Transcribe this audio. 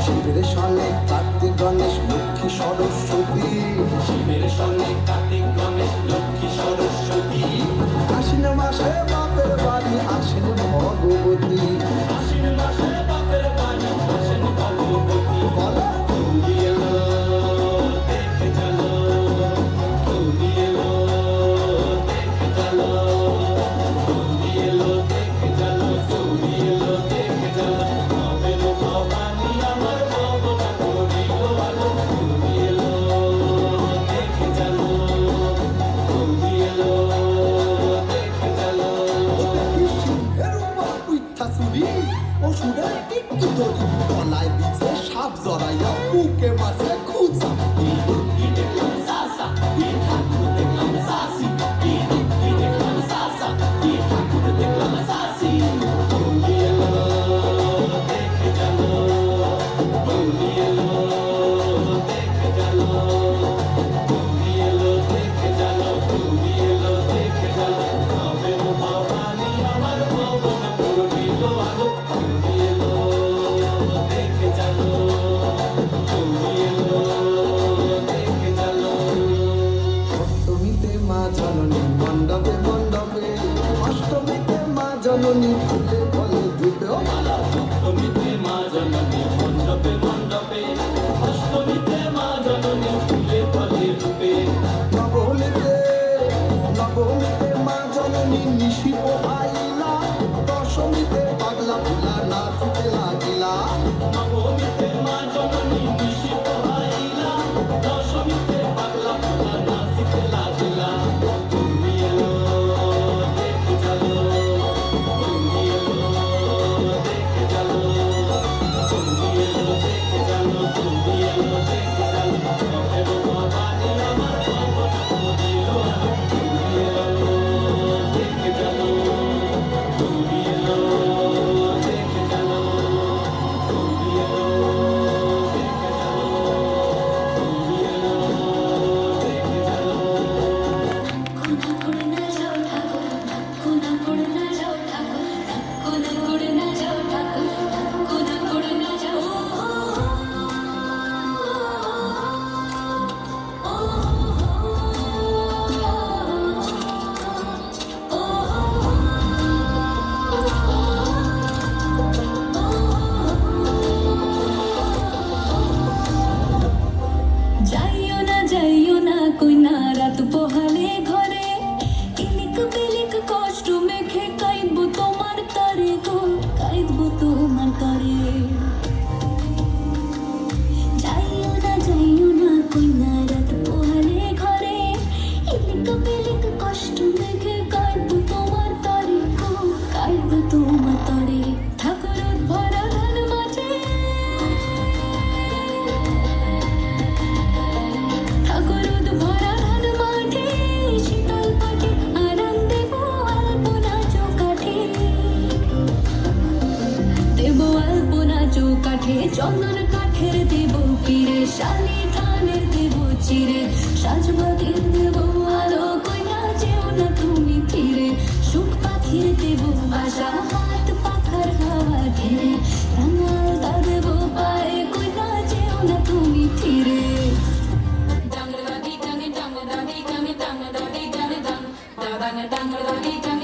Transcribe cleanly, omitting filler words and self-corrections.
শিবের সনে কার্তিক গণেশ লক্ষ্মী সরস্বতী, শিবের সঙ্গে কার্তিক গণেশ লক্ষ্মী সরস্বতী। আশ্বিন মাসে বাপের বাড়ি আসেন ভগবতী। আশ্বিন মাসে বাপের বাড়ি আসেন ভগবতী। বলো গৌরী এলো দেখে চলো, গৌরী এলো দেখে চলো, গৌরী এলো দেখে চলো, গৌরী এলো দেখে চলো। ভবের ভবানী আমার ভবনা করিল আলো। গৌরী এলো দেখে চলো, গৌরী এলো দেখে চলো। সিংহের উপর উইঠা চুরি, অসুরের টিকটি তরি, গলায় দিচ্ছে সাপ জড়াইয়া, বুকে মারছে খুঁজা। এই দুঃখী দেখলাম সাসা, এই ঠাকুর দেখলাম সাসি, এই দুঃখী দেখলাম সাসা, এই ঠাকুর দেখলাম সাসি। গৌরী এলো দেখে চলো, গৌরী এলো দেখে চলো, গৌরী এলো দেখে চলো, গৌরী এলো দেখে চলো। ভবের ভবানী আমার ভবন করিল আলো। গৌরী এলো দেখে চলো, গৌরী এলো দেখে চলো। সপ্তমীতে মা জননী মণ্ডপে মণ্ডপে, অষ্টমীতে মা জননী ফুলে ফলে ধুপে। ও মালা সপ্তমীতে মা জননী মণ্ডপে মণ্ডপে, অষ্টমীতে মা জননী ফুলে ফলে রূপে। নবমীতে নবমীতে মা জননী নিশিপ আইলা, দশমীতে পাগলা ফুলা নাচিতে লাগিলা। নবমীতে মা জননী নিশিত আইলা, দশমীতে পাগলা ফুলা নাচিতে লাগিলা। গৌরী এলো দেখে চলো, গৌরী এলো দেখে চলো, গৌরী এলো দেখে চলো, গৌরী এলো দেখে চলো। ভবের ভবানী আমার ভবন করিল আলো। গৌরী এলো দেখে চলো, গৌরী এলো দেখে চলো, গৌরী এলো দেখে চলো, গৌরী এলো দেখে চলো। কোনা করে না যাও ঠাকুর, কোনা করে না যাও ঠাকুর, কোনা করে না যাও ঠাকুর, কোনা করে না যাও। যাইও না কইনা রাত পোহালে ঘরে, ইলিক বিলিক কষ্ট মেখে কাইদবো তোমার তারে গো, কাইদবো তোমার তারে। যাইও না কইনা রাত পোহালে ঘরে, ইলিক বিলিক কষ্ট মেখে কাইদবো তোমার তারে গো, কাইদবো তোমার তারে। ঠাকুর ভরা ধান মাঝে, ঠাকুর ভরা ধান মাঠে, শীতল পাটে আরাম দেব আলপনা চৌকাঠে, দেব আলপনা চৌকাঠে। চন্দন কাঠের দেব পীরে, শালি ধানের দেব চিরে, সাজবাতির দেব আলো, কইনা যেও না তুমি ফিরে। সুখ পাখির দেব বাসা, হাত পাখার হাওয়া ঘেরে, রাঙালতা দেব পায়ে, কইনা যেও না তুমি ফিরে। Dang da dee dang dang da dee dang dang dang da dang da dee dang, da dang da dee dang.